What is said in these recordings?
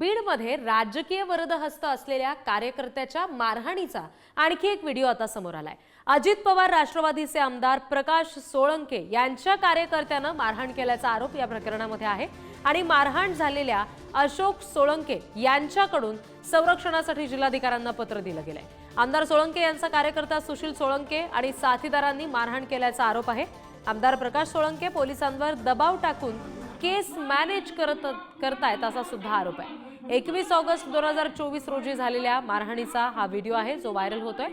बीडमध्ये राजकीय वरदहस्त असलेल्या कार्यकर्त्याच्या मारहाणीचा आणखी एक व्हिडिओ आता समोर आलाय। अजित पवार राष्ट्रवादीचे आमदार प्रकाश सोळंके यांच्या कार्यकर्त्यानं मारहाण केल्याचा आरोप या प्रकरणामध्ये आहे आणि मारहाण झालेल्या अशोक सोळंके यांच्याकडून संरक्षणासाठी जिल्हाधिकाऱ्यांना पत्र दिलं गेलंय। आमदार सोळंके यांचा कार्यकर्ता सुशील सोळंके आणि साथीदारांनी मारहाण केल्याचा आरोप आहे। आमदार प्रकाश सोळंके पोलिसांवर दबाव टाकून केस मॅनेज करतायत असा सुद्धा आरोप आहे। 21 ऑगस्ट 2024 रोजी झालेल्या मारहाणीचा हा व्हिडिओ आहे जो व्हायरल होतोय।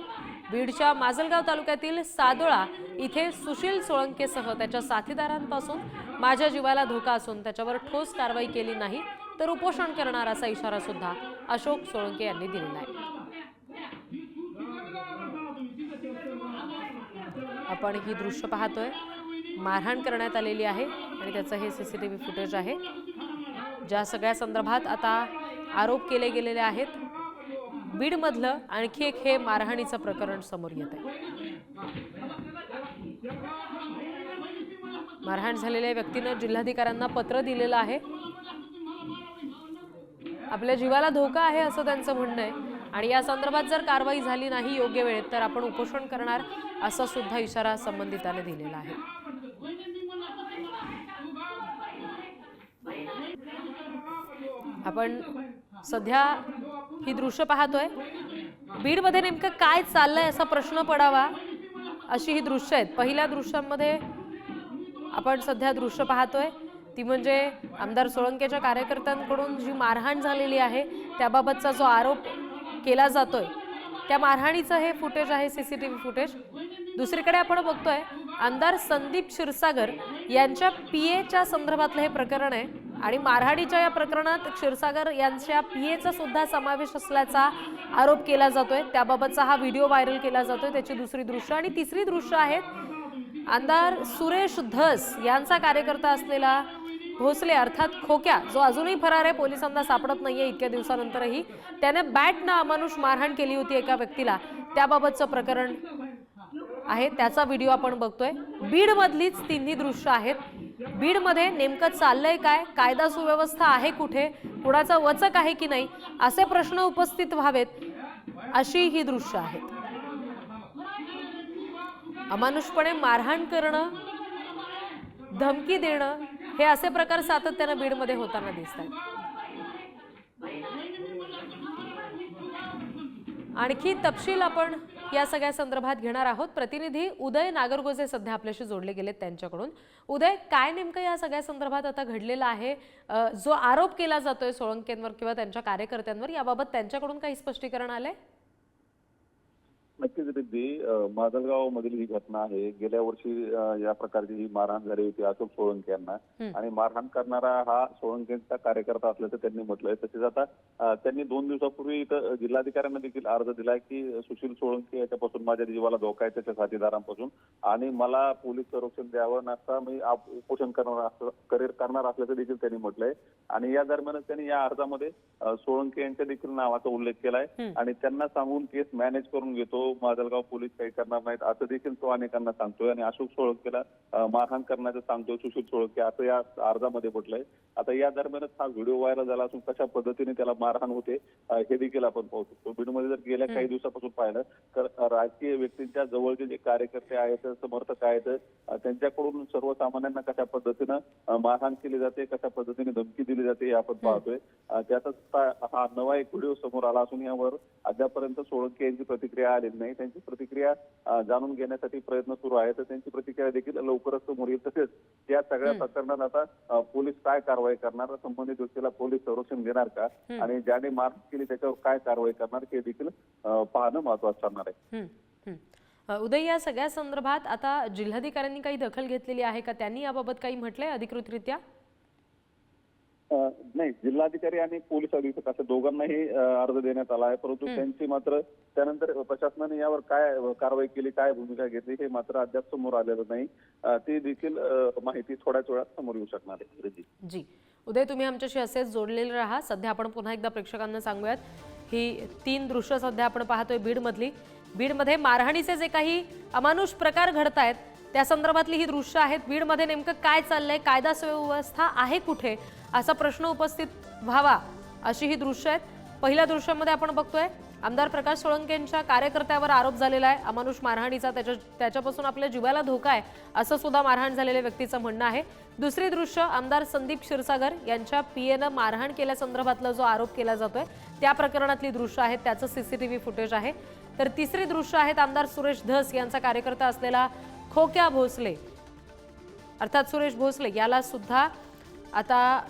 बीडच्या माजलगाव तालुक्यातील सादोळा इथे सुशील सोळंकेसह त्याच्या साथीदारांपासून माझ्या जीवाला धोका असून त्याच्यावर ठोस कारवाई केली नाही तर उपोषण करणार असा इशारा सुद्धा अशोक सोळंके यांनी दिलेला आहे। आपण ही दृश्य पाहतोय, मारहाण करण्यात आलेली आहे आणि त्याचं हे सीसीटीव्ही फुटेज आहे ज्या सगळ्या संदर्भात आता आरोप केले गेलेले आहेत। बीडमधलं आणखी एक हे मारहाणीचं प्रकरण समोर येत आहे। मारहाण झालेल्या व्यक्तीने जिल्हाधिकाऱ्यांना पत्र दिलेलं आहे। आपल्या जीवाला धोका आहे असं त्यांचं म्हणणं आहे आणि या संदर्भात जर कारवाई झाली नाही योग्य वेळेत तर आपण उपोषण करणार असा सुद्धा इशारा संबंधिताने दिलेला आहे। आपण सध्या ही दृश्य पाहतोय। बीडमध्ये नेमकं काय चाललंय असा प्रश्न पडावा अशी ही दृश्य आहेत। पहिल्या दृश्यांमध्ये आपण सध्या दृश्य पाहतोय ती म्हणजे आमदार सोळंकेच्या कार्यकर्त्यांकडून जी मारहाण झालेली आहे त्याबाबतचा जो आरोप केला जातोय त्या मारहाणीचं हे फुटेज आहे, सीसीटीव्ही फुटेज। दुसरीकडे आपण बघतोय आमदार संदीप क्षीरसागर यांच्या पीएच्या संदर्भातलं हे प्रकरण आहे आणि मारहाणीच्या या प्रकरणात क्षीरसागर यांच्या पीएचा सुद्धा समावेश असल्याचा आरोप केला जातोय। त्याबाबतचा हा व्हिडिओ व्हायरल केला जातोय। त्याची दुसरी दृश्य आणि तिसरी दृश्य आहेत आमदार सुरेश धस यांचा कार्यकर्ता असलेला भोसले अर्थात खोक्या जो अजूनही फरार आहे, पोलिसांना सापडत नाहीये इतक्या दिवसानंतरही। त्याने बॅटनं अमानुष मारहाण केली होती एका व्यक्तीला, त्याबाबतचं प्रकरण आहे, त्याचा व्हिडिओ आपण बघतोय। बीड मधलीच तिन्ही दृश्य आहेत। बीडमध्ये नेमकं चाललंय काय, कायदा सुव्यवस्था आहे कुठे, कुणाचा वचक आहे की नाही असे प्रश्न उपस्थित व्हावेत अशी ही दृश्य आहेत। अमानुषपणे मारहाण करणं, धमकी देणं हे असे प्रकार सातत्याने बीडमध्ये होताना दिसतात। आणखी तपशील आपण या सगळ्या संदर्भात घेणार आहोत। प्रतिनिधी उदय नागरगोजे सध्या आपल्याशी जोडले गेलेत त्यांच्याकडून। उदय, काय नेमकं या सगळ्या संदर्भात आता घडलेलं आहे, जो आरोप केला जातोय सोळंकेंवर किंवा त्यांच्या कार्यकर्त्यांवर, याबाबत त्यांच्याकडून काही स्पष्टीकरण आलंय? नक्कीच रिद्धी, माजलगाव मधील ही घटना आहे। गेल्या वर्षी या प्रकारची ही मारहाण झाली होती अशोक सोळंके यांना आणि मारहाण करणारा हा सोळंकेंचा कार्यकर्ता असल्याचं त्यांनी म्हटलंय। तसेच आता त्यांनी 2 दिवसापूर्वी इथं जिल्हाधिकाऱ्यांना देखील अर्ज दिलाय की सुशील सोळंके याच्यापासून माझ्या जीवाला धोका आहे, त्याच्या साथीदारांपासून, आणि मला पोलीस संरक्षण द्यावं नसता मी उपोषण करणार असल्याचं देखील त्यांनी म्हटलंय। आणि या दरम्यानच त्यांनी या अर्जामध्ये सोळंके यांच्या देखील नावाचा उल्लेख केलाय आणि त्यांना सांगून केस मॅनेज करून घेतो, माजलगाव पोलीस काही करणार नाहीत असं देखील तो अनेकांना सांगतोय आणि अशोक सोळंकेला मारहाण करण्याचं सांगतोय सुशील सोळंके असं या अर्जामध्ये म्हटलंय। आता या दरम्यानच हा व्हिडिओ व्हायरल झाला असून कशा पद्धतीने त्याला मारहाण होते हे देखील आपण पाहू शकतो। बीडमध्ये जर गेल्या काही दिवसापासून पाहिलं तर राजकीय व्यक्तींच्या जवळचे जे कार्यकर्ते आहेत, समर्थक आहेत, त्यांच्याकडून सर्वसामान्यांना कशा पद्धतीनं मारहाण केली जाते, कशा पद्धतीने धमकी दिली जाते हे आपण पाहतोय। त्यातच हा नवा एक व्हिडिओ समोर आला असून यावर अद्यापर्यंत सोळंके यांची प्रतिक्रिया आलेली नाही। त्यांची प्रतिक्रिया जाणून घेण्यासाठी प्रयत्न सुरू आहे, तर त्यांची प्रतिक्रिया देखील लवकरच समोर येईल। तसेच या सगळ्या प्रकरणात आता पोलीस काय कारवाई करणार, संबंधित व्यक्तीला पोलीस संरक्षण देणार का आणि ज्याने मारहाण केली त्याच्यावर काय कारवाई करणार हे देखील पाहणं महत्त्वाचं ठरणार आहे। उदय, या सगळ्या संदर्भात आता जिल्हाधिकाऱ्यांनी काही दखल घेतलेली आहे का? त्यांनी याबाबत काही म्हटलंय अधिकृतरित्या? नाही, जिल्हाधिकारी आणि पोलीस अधीक्षक अशा दोघांनाही अर्ज देण्यात आला आहे, परंतु त्यांची मात्र त्यानंतर प्रशासनाने यावर काय कारवाई केली, काय भूमिका घेतली हे मात्र अद्याप समोर आलेलं नाही। ती देखील माहिती थोड्याच वेळात समोर येऊ शकणार आहे। जी उदय, तुम्ही आमच्याशी असेच जोडलेले राहा। सध्या आपण पुन्हा एकदा प्रेक्षकांना सांगूयात ही 3 दृश्य सध्या आपण पाहतोय बीडमधली। बीडमध्ये मारहाणीचे जे काही अमानुष प्रकार घडतायत त्या संदर्भातली ही दृश्य आहेत। बीडमध्ये नेमकं काय चाललंय, कायदा सुव्यवस्था आहे कुठे असा प्रश्न उपस्थित व्हावा अशी ही दृश्य आहेत. पहिल्या दृश्यामध्ये आपण बघतोय आमदार प्रकाश सोळंकेंच्या कार्यकर्त्यावर आरोप झालेला आहे अमानुष मारहाणीचा. त्याच्यापासून आपल्या जीवाला धोका आहे असं सुद्धा मारहाण झालेल्या व्यक्तीचं म्हणणं आहे. दुसरी दृश्य आमदार संदीप क्षीरसागर यांच्या पीएनं मारहाण केल्यासंदर्भातला जो आरोप केला जातोय त्या प्रकरणातली दृश्य आहेत, त्याचं सीसीटीव्ही फुटेज आहे. तर तिसरी दृश्य आहेत आमदार सुरेश धस यांचा कार्यकर्ता असलेला खोक्या भोसले अर्थात सुरेश भोसले याला सुद्धा आता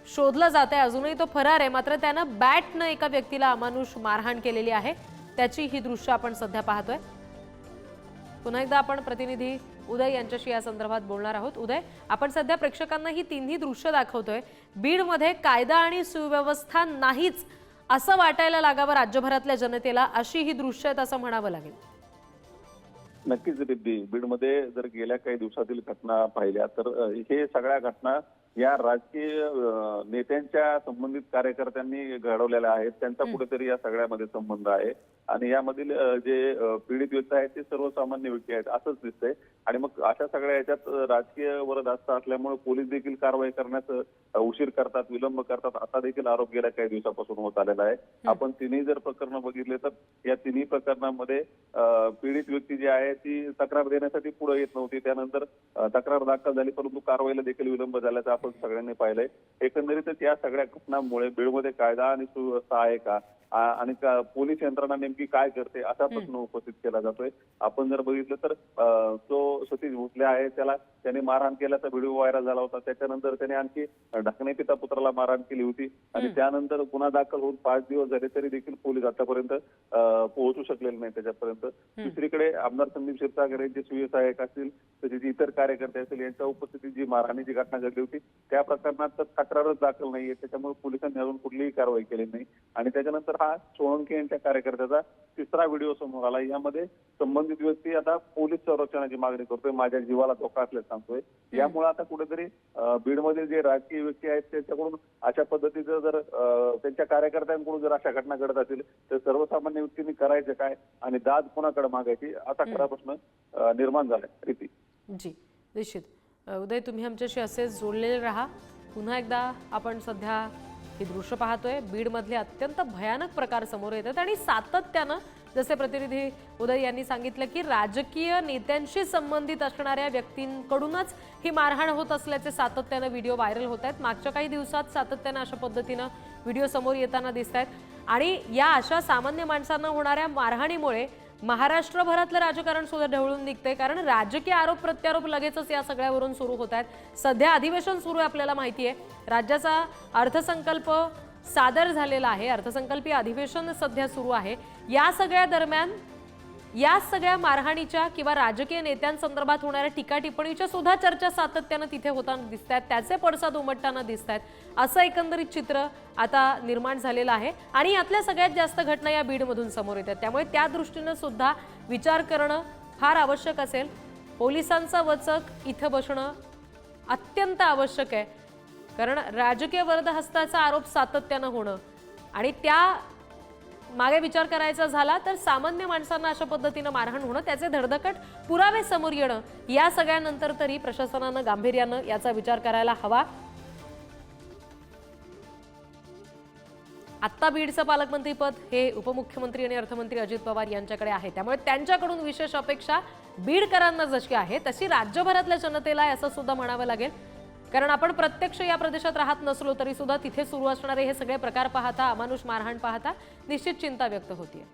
शोधलं जात आहे. अजूनही तो फरार आहे, मात्र त्यानं बॅटनं एका व्यक्तीला अमानुष मारहाण केलेली आहे. त्याची ही दृश्य आपण सध्या पाहतोय. पुन्हा एकदा आपण प्रतिनिधी उदय यांच्याशी या संदर्भात बोलणार आहोत. उदय, आपण सध्या प्रेक्षकांना ही तिन्ही दृश्य दाखवतोय. बीडमध्ये कायदा आणि सुव्यवस्था नाहीच असं वाटायला लागावं राज्यभरातल्या जनतेला, अशी ही दृश्य आहेत असं म्हणावं लागेल. नक्कीच रिद्धी, बीडमध्ये जर गेल्या काही दिवसातील घटना पाहिल्या तर हे सगळ्या घटना या राजकीय नेत्यांच्या संबंधित कार्यकर्त्यांनी घडवलेल्या आहेत. त्यांचा कुठेतरी या सगळ्यामध्ये संबंध आहे आणि यामधील जे पीडित व्यक्ती आहेत ते सर्वसामान्य व्यक्ती आहेत असंच दिसतंय. आणि मग अशा सगळ्या याच्यात राजकीय वरदहस्त असल्यामुळे पोलीस देखील कारवाई करण्यास उशीर करतात, विलंब करतात, असा देखील आरोप गेल्या काही दिवसापासून होत आलेला आहे. आपण तिन्ही जर प्रकरण बघितले तर या तिन्ही प्रकरणांमध्ये पीडित व्यक्ती जी आहे ती तक्रार देण्यासाठी पुढे येत नव्हती. त्यानंतर तक्रार दाखल झाली परंतु कारवाईला देखील विलंब झाल्याचं आपण सगळ्यांनी पाहिलंय. एकंदरीतच या सगळ्या घटनांमुळे बीडमध्ये कायदा आणि सुव्यवस्था आहे का आणि पोलीस यंत्रणा नेमकी काय करते असा प्रश्न उपस्थित केला जातोय. आपण जर बघितलं तर जो सतीश भोसले आहे त्याने मारहाण केल्याचा व्हिडिओ व्हायरल झाला होता. त्याच्यानंतर त्याने आणखी ढकणे पिता पुत्राला मारहाण केली होती आणि त्यानंतर गुन्हा दाखल होऊन 5 दिवस झाले तरी देखील पोलीस आतापर्यंत पोहोचू शकलेले नाही त्याच्यापर्यंत. दुसरीकडे आमदार संदीप क्षीरसागर यांचे सुविधायक असतील तसेच इतर कार्यकर्ते असतील यांच्या उपस्थितीत जी मारहाणीची घटना घडली होती त्या प्रकरणात तर तक्रारच दाखल नाहीये. त्याच्यामुळे पोलिसांनी अजून कुठलीही कारवाई केली नाही. आणि त्याच्यानंतर हा सोळंके यांच्या कार्यकर्त्याचा तिसरा व्हिडिओ समोर आला. यामध्ये संबंधित व्यक्ती आता पोलीस संरक्षणाची मागणी करतोय, माझ्या जीवाला धोका असल्याचं सांगतोय. यामुळे आता कुठेतरी बीडमध्ये जे राजकीय व्यक्ती आहेत त्यांच्याकडून अशा पद्धतीचं जर त्यांच्या कार्यकर्त्यांकडून जर अशा घटना घडत असतील तर सर्वसामान्य व्यक्तींनी करायचं काय आणि दाद कोणाकडे मागायची असा खरा प्रश्न निर्माण झालाय. प्रीती जी, निश्चित. उदय, तुम्ही आमच्याशी असेच जोडलेले राहा. पुन्हा एकदा आपण सध्या हे दृश्य पाहतोय. बीडमधले अत्यंत भयानक प्रकार समोर येतात आणि सातत्यानं जसे प्रतिनिधी उदय यांनी सांगितलं की राजकीय नेत्यांशी संबंधित असणाऱ्या व्यक्तींकडूनच ही मारहाण होत असल्याचे सातत्यानं व्हिडिओ व्हायरल होत आहेत. मागच्या काही दिवसात सातत्यानं अशा पद्धतीनं व्हिडिओ समोर येताना दिसत आहेत. आणि या अशा सामान्य माणसांना होणाऱ्या मारहाणीमुळे महाराष्ट्रभरातलं राजकारण सुद्धा ढवळून निघतंय. कारण राजकीय आरोप प्रत्यारोप लगेचच या सगळ्यावरून सुरू होत आहेत. सध्या अधिवेशन सुरू आहे, आपल्याला माहिती आहे. राज्याचा अर्थसंकल्प सादर झालेला आहे, अर्थसंकल्पीय अधिवेशन सध्या सुरू आहे. या सगळ्या दरम्यान या सगळ्या मारहाणीच्या किंवा राजकीय नेत्यांसंदर्भात होणाऱ्या टीका टिप्पणीच्या सुद्धा चर्चा सातत्यानं तिथे होताना दिसत आहेत, त्याचे पडसाद उमटताना दिसत आहेत. असं एकंदरीत चित्र आता निर्माण झालेलं आहे आणि यातल्या सगळ्यात जास्त घटना या बीडमधून समोर येतात. त्यामुळे त्या दृष्टीनं सुद्धा विचार करणं फार आवश्यक असेल. पोलिसांचा वचक इथं बसणं अत्यंत आवश्यक आहे. कारण राजकीय वरदहस्ताचा आरोप सातत्यानं होणं आणि त्या मागे विचार करायचा झाला तर सामान्य माणसांना अशा पद्धतीनं मारहाण होणं, त्याचे धडधकट पुरावे समोर येणं, या सगळ्यानंतर तरी प्रशासनानं गांभीर्यानं याचा विचार करायला हवा. आत्ता बीडचं पालकमंत्रीपद हे उपमुख्यमंत्री आणि अर्थमंत्री अजित पवार यांच्याकडे आहे. त्यामुळे त्यांच्याकडून विशेष अपेक्षा बीडकरांना जशी आहे तशी राज्यभरातल्या जनतेला आहे असं सुद्धा म्हणावं लागेल. कारण आपण प्रत्यक्ष या प्रदेशात राहत नसलो तरी सुद्धा तिथे सुरू असणारे हे सगळे प्रकार पाहता, अमानुष मारहाण पाहता निश्चित चिंता व्यक्त होतीये.